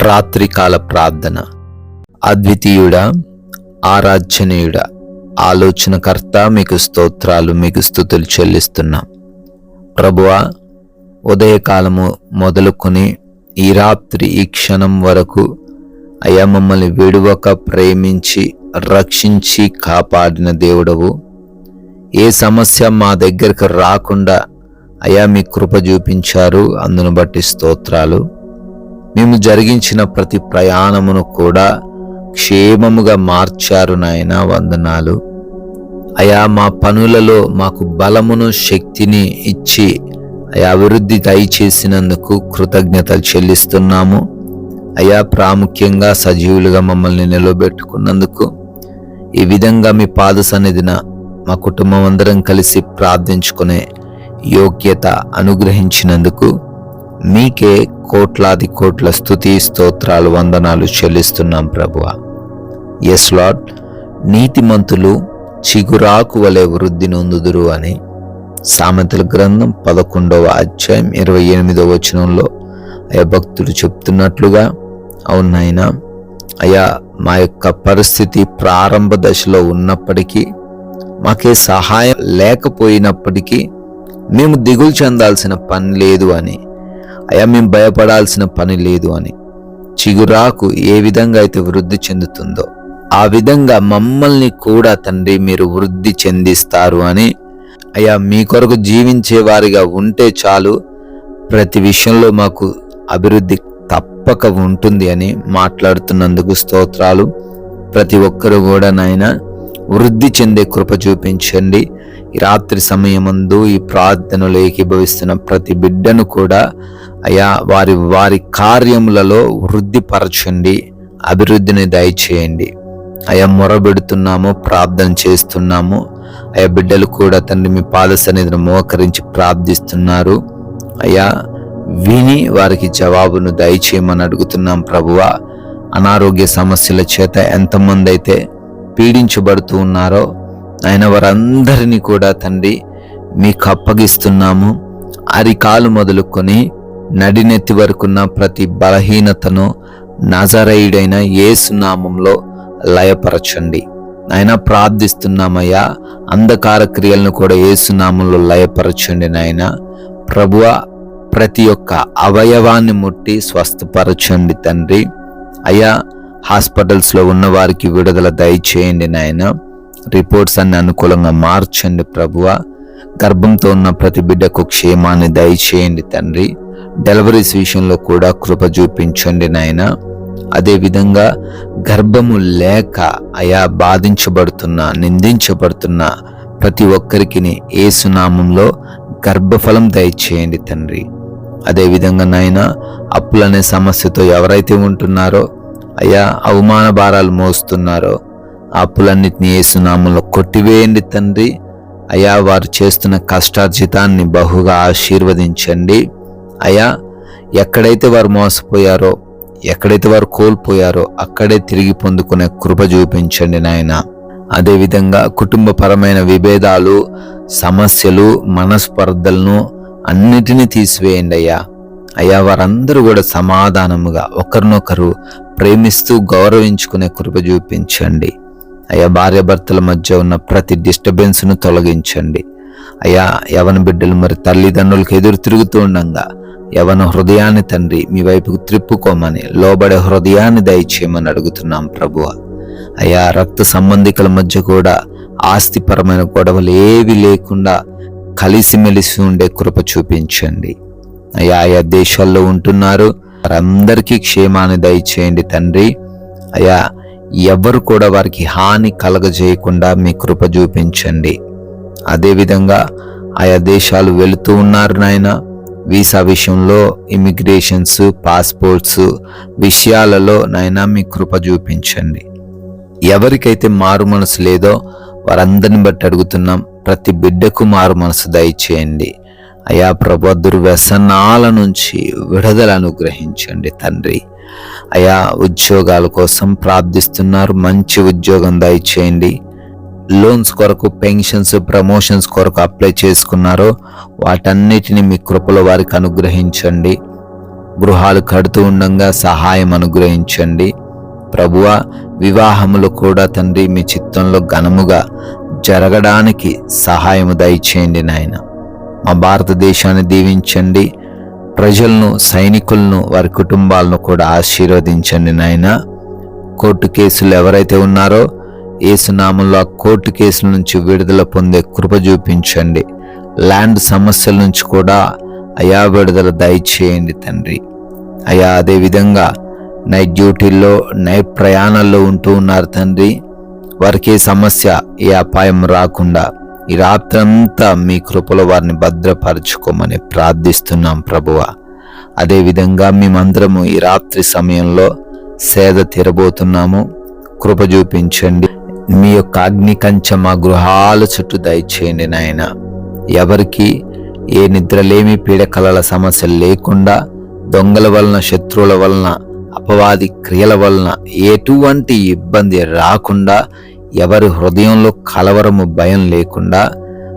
రాత్రికాల ప్రార్థన. అద్వితీయుడా, ఆరాధ్యనీయుడా, ఆలోచనకర్త, మీకు స్తోత్రాలు, మీకు స్తుతులు చెల్లిస్తున్నాం. ప్రభువా, ఉదయకాలము మొదలుకొని ఈ రాత్రి ఈ క్షణం వరకు అయ్యా మమ్మల్ని విడువక ప్రేమించి రక్షించి కాపాడిన దేవుడవు. ఏ సమస్య మా దగ్గరకు రాకుండా అయ్యా మీ కృప చూపించారు. అందును బట్టి స్తోత్రాలు. మేము జరిగించిన ప్రతి ప్రయాణమును కూడా క్షేమముగా మార్చారు నాయనా, వందనాలు. అయా మా పనులలో మాకు బలమును శక్తిని ఇచ్చి అయా అభివృద్ధి దయచేసినందుకు కృతజ్ఞతలు చెల్లిస్తున్నాము. అయా ప్రాముఖ్యంగా సజీవులుగా మమ్మల్ని నిలబెట్టుకున్నందుకు, ఈ విధంగా మీ పాద సన్నిధిన మా కుటుంబం అందరం కలిసి ప్రార్థించుకునే యోగ్యత అనుగ్రహించినందుకు మీకే కోట్లాది కోట్ల స్తుతి స్తోత్రాలు, వందనాలు చెల్లిస్తున్నాం ప్రభువా. ఎస్ లార్డ్, నీతిమంతులు చిగురాకు వలె వృద్ధి నొందుదురు అని సామెతల గ్రంథం 11వ అధ్యాయం 28వ వచనంలో అయ్యా భక్తుడు చెప్తున్నట్లుగా, అవునాయనా అయ్యా మా యొక్క పరిస్థితి ప్రారంభ దశలో ఉన్నప్పటికీ, మాకే సహాయం లేకపోయినప్పటికీ మేము దిగులు చెందాల్సిన పని లేదు అని, అయ్యా మేము భయపడాల్సిన పని లేదు అని, చిగురాకు ఏ విధంగా అయితే వృద్ధి చెందుతుందో ఆ విధంగా మమ్మల్ని కూడా తండ్రి మీరు వృద్ధి చెందిస్తారు అని, అయ్యా మీ కొరకు జీవించే వారిగా ఉంటే చాలు, ప్రతి విషయంలో మాకు అభివృద్ధి తప్పక ఉంటుంది అని మాట్లాడుతున్నందుకు స్తోత్రాలు. ప్రతి ఒక్కరు కూడా నాయన వృద్ధి చెందే కృప చూపించండి. ఈ రాత్రి సమయమందు ఈ ప్రార్థనలో ఏకీభవిస్తున్న ప్రతి బిడ్డను కూడా అయా వారి వారి కార్యములలో వృద్ధిపరచండి, అభివృద్ధిని దయచేయండి. అయా మొరబెడుతున్నాము, ప్రార్థన చేస్తున్నాము. అయా బిడ్డలు కూడా తండ్రి మీ పాద సన్నిధిని మోకరించి ప్రార్థిస్తున్నారు. అయా విని వారికి జవాబును దయచేయమని అడుగుతున్నాం ప్రభువా. అనారోగ్య సమస్యల చేత ఎంతమంది అయితే పీడించబడుతూ ఉన్నారో ఆయన వారందరినీ కూడా తండ్రి మీకు అప్పగిస్తున్నాము. అరికాలు మొదలుకొని నడినెత్తి వరకున్న ప్రతి బలహీనతను నజరేయుడైన యేసు నామంలో లయపరచండి. ఆయన ప్రార్థిస్తున్నామయ్యా, అంధకార క్రియలను కూడా యేసు నామంలో లయపరచండి నాయన. ప్రభువా, ప్రతి ఒక్క అవయవాన్ని ముట్టి స్వస్థపరచండి తండ్రి. అయ్యా హాస్పిటల్స్లో ఉన్న వారికి విడుదల దయచేయండి నాయన. రిపోర్ట్స్ అన్ని అనుకూలంగా మార్చండి ప్రభువా. గర్భంతో ఉన్న ప్రతి బిడ్డకు క్షేమాన్ని దయచేయండి తండ్రి. డెలివరీస్ విషయంలో కూడా కృప చూపించండి నాయన. అదేవిధంగా గర్భము లేక అయా బాధించబడుతున్న, నిందించబడుతున్న ప్రతి ఒక్కరికి యేసు నామంలో గర్భఫలం దయచేయండి తండ్రి. అదేవిధంగా నాయన అప్పులనే సమస్యతో ఎవరైతే ఉంటున్నారో, అయా అవమాన భారాలు మోస్తున్నారో, ఆ అప్పులన్నిటినీ యేసు నామంలో కొట్టివేయండి తండ్రి. అయా వారు చేస్తున్న కష్టార్జితాన్ని బహుగా ఆశీర్వదించండి. అయా ఎక్కడైతే వారు మోసపోయారో, ఎక్కడైతే వారు కోల్పోయారో అక్కడే తిరిగి పొందుకునే కృప చూపించండి నాయన. అదేవిధంగా కుటుంబపరమైన విభేదాలు, సమస్యలు, మనస్పర్ధలను అన్నిటినీ తీసివేయండి అయ్యా. అయ్యా వారందరూ కూడా సమాధానముగా ఒకరినొకరు ప్రేమిస్తూ గౌరవించుకునే కృప చూపించండి. అయ్యా భార్యాభర్తల మధ్య ఉన్న ప్రతి డిస్టర్బెన్స్ను తొలగించండి. అయ్యా యవన బిడ్డలు మరి తల్లిదండ్రులకు ఎదురు తిరుగుతూ ఉండగా యవన హృదయాన్ని తండ్రి మీ వైపుకు త్రిప్పుకోమని, లోబడే హృదయాన్ని దయచేయమని అడుగుతున్నాం ప్రభువా. అయ్యా రక్త సంబంధికుల మధ్య కూడా ఆస్తిపరమైన గొడవలు ఏవి లేకుండా కలిసిమెలిసి ఉండే కృప చూపించండి. అయ్యా ఆయా దేశాల్లో ఉంటున్నారు, వారందరికీ క్షేమాన్ని దయచేయండి తండ్రి. అయ్యా ఎవరు కూడా వారికి హాని కలగజేయకుండా మీ కృప చూపించండి. అదేవిధంగా ఆయా దేశాలు వెళుతూ ఉన్నారు నాయన, వీసా విషయంలో, ఇమిగ్రేషన్స్, పాస్పోర్ట్స్ విషయాలలో నాయన మీ కృప చూపించండి. ఎవరికైతే మారు మనసు లేదో వారందరిని బట్టి అడుగుతున్నాం, ప్రతి బిడ్డకు మారు మనసు దయచేయండి. అయా ప్రభు, దుర్వ్యసనాల నుంచి విడుదల అనుగ్రహించండి తండ్రి. అయా ఉద్యోగాల కోసం ప్రార్థిస్తున్నారు, మంచి ఉద్యోగం దయచేయండి. లోన్స్ కొరకు, పెన్షన్స్, ప్రమోషన్స్ కొరకు అప్లై చేసుకున్నారో వాటన్నిటిని మీ కృపలో వారికి అనుగ్రహించండి. గృహాలు కడుతూ ఉండగా సహాయం అనుగ్రహించండి ప్రభువా. వివాహములు కూడా తండ్రి మీ చిత్తంలో ఘనముగా జరగడానికి సహాయము దయచేయండి నాయన. మా భారతదేశాన్ని దీవించండి, ప్రజలను, సైనికులను, వారి కుటుంబాలను కూడా ఆశీర్వదించండి నాయన. కోర్టు కేసులు ఎవరైతే ఉన్నారో యేసునామంలో ఆ కోర్టు కేసుల నుంచి విడుదల పొందే కృప చూపించండి. ల్యాండ్ సమస్యల నుంచి కూడా అయా విడుదల దయచేయండి తండ్రి. అయా అదేవిధంగా నైట్ డ్యూటీల్లో, నైట్ ప్రయాణాల్లో ఉంటూ ఉన్నారు తండ్రి. వారికి ఏ సమస్య, ఏ అపాయం రాకుండా ఈ రాత్రంతా మీ కృపలో వారిని భద్రపరచుకోమని ప్రార్థిస్తున్నాం ప్రభువా. అదేవిధంగా మేమందరము ఈ రాత్రి సమయంలో సేద తీరబోతున్నాము. కృప చూపించండి. మీ యొక్క అగ్ని కంచె మా గృహాల చుట్టూ దయచేయండి నాయన. ఎవరికి ఏ నిద్రలేమి, పీడకలల సమస్యలు లేకుండా, దొంగల వలన, శత్రువుల వలన, అపవాది క్రియల వలన ఎటువంటి ఇబ్బంది రాకుండా, ఎవరి హృదయంలో కలవరము, భయం లేకుండా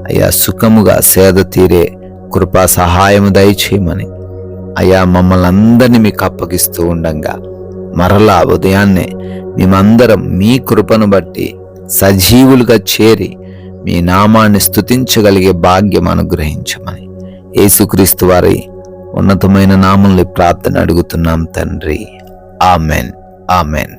అయ్యా సుఖముగా సేద తీరే కృపా సహాయము దయచేయమని అయ్యా మమ్మల్ని అందరినీ మీకు అప్పగిస్తూ ఉండంగా మరలా ఉదయాన్నే మేమందరం మీ కృపను బట్టి సజీవులుగా చేరి మీ నామాన్ని స్తుతించగలిగే భాగ్యం అనుగ్రహించమని యేసుక్రీస్తు వారి ఉన్నతమైన నామంలో ప్రార్థన అడుగుతున్నాం తండ్రి. Amen, amen.